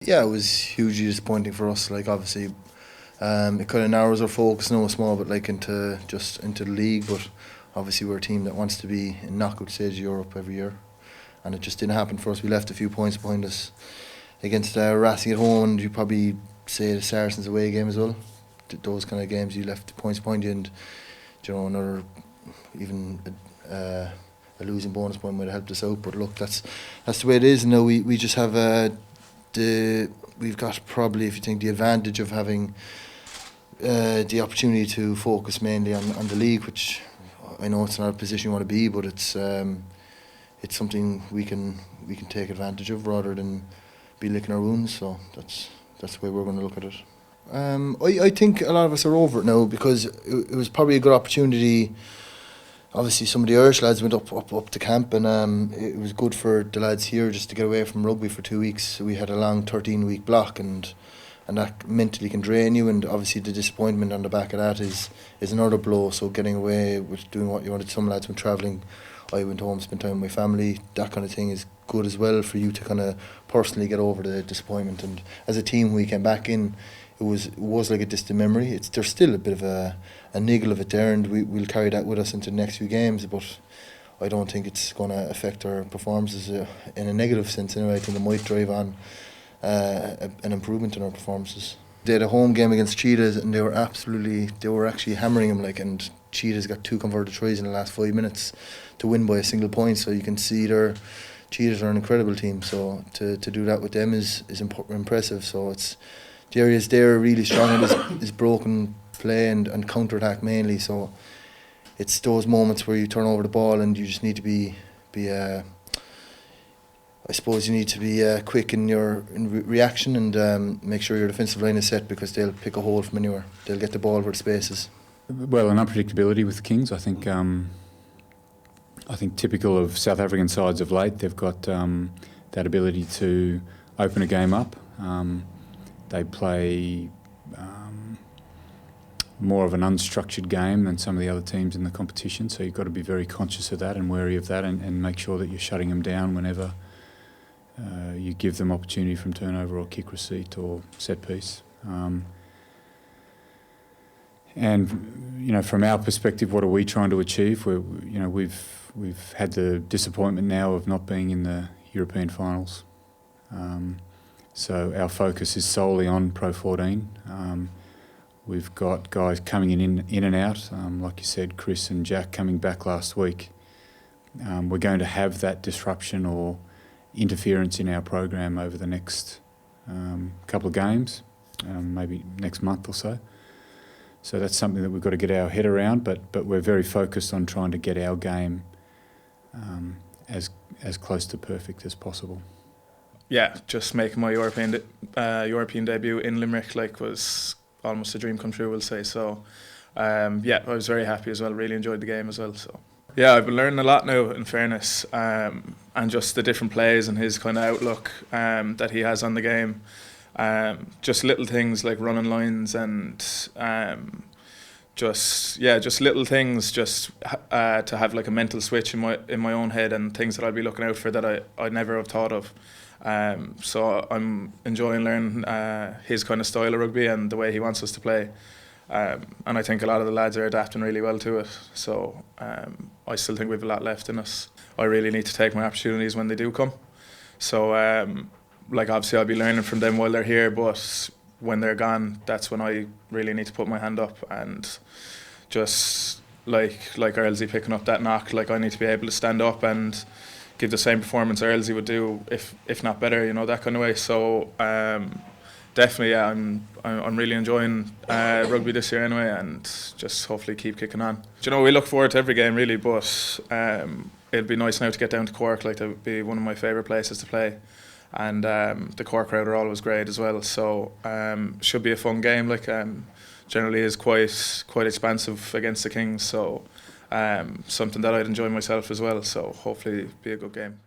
Yeah, it was hugely disappointing for us. Like obviously, it kind of narrows our focus, no small, but like into the league. But obviously, we're a team that wants to be in knockout stage of Europe every year, and it just didn't happen for us. We left a few points behind us against Racing at home, and you probably say the Saracens away game as well. Those kind of games you left points behind you, and another even a losing bonus point might have helped us out. But look, that's the way it is. Now we just have we've got probably, if you think, the advantage of having the opportunity to focus mainly on the league, which I know it's not a position you want to be, but it's something we can take advantage of rather than be licking our wounds. So that's the way we're going to look at it. I think a lot of us are over it now because it was probably a good opportunity. Obviously, some of the Irish lads went up to camp, and it was good for the lads here just to get away from rugby for 2 weeks. We had a long 13-week block, and that mentally can drain you. And obviously, the disappointment on the back of that is another blow. So getting away with doing what you wanted. Some lads went travelling. I went home, spent time with my family. That kind of thing is good as well for you to kind of personally get over the disappointment. And as a team, we came back in. It was like a distant memory. There's still a bit of a niggle of it there, and we'll carry that with us into the next few games. But I don't think it's going to affect our performances in a negative sense. Anyway, I think it might drive on an improvement in our performances. They had a home game against Cheetahs, and they were actually hammering them. And Cheetahs got 2 converted tries in the last 5 minutes to win by a single point. So you can see Cheetahs are an incredible team. So to do that with them is impressive. So the areas there are really strong in is broken play and counter-attack mainly. So it's those moments where you turn over the ball and you just need to be I suppose you need to be quick in your reaction and make sure your defensive line is set, because they'll pick a hole from anywhere. They'll get the ball where the space is. Well, an unpredictability with the Kings. I think typical of South African sides of late. They've got that ability to open a game up. They play more of an unstructured game than some of the other teams in the competition, so you've got to be very conscious of that and wary of that, and make sure that you're shutting them down whenever you give them opportunity from turnover or kick receipt or set piece. And from our perspective, what are we trying to achieve? We've had the disappointment now of not being in the European finals. So our focus is solely on Pro 14. We've got guys coming in and out, like you said, Chris and Jack coming back last week. We're going to have that disruption or interference in our program over the next couple of games, maybe next month or so. So that's something that we've got to get our head around, but we're very focused on trying to get our game as close to perfect as possible. Yeah, just making my European debut in Limerick was almost a dream come true, we'll say. So I was very happy as well. Really enjoyed the game as well. So yeah, I've been learning a lot now, in fairness, and just the different plays and his kind of outlook that he has on the game. Just little things like running lines and just little things, just to have like a mental switch in my own head, and things that I'd be looking out for that I'd never have thought of. So I'm enjoying learning his kind of style of rugby and the way he wants us to play. And I think a lot of the lads are adapting really well to it. So I still think we have a lot left in us. I really need to take my opportunities when they do come. So obviously I'll be learning from them while they're here, but when they're gone, that's when I really need to put my hand up and just like Earlsey picking up that knock. I need to be able to stand up and give the same performance Earlsey would do, if not better, that kind of way. So definitely, yeah, I'm really enjoying rugby this year anyway, and just hopefully keep kicking on. We look forward to every game really, but it'd be nice now to get down to Cork. That would be one of my favourite places to play, and the Cork crowd are always great as well. So should be a fun game. Generally is quite expansive against the Kings, so something that I'd enjoy myself as well. So hopefully it'll be a good game.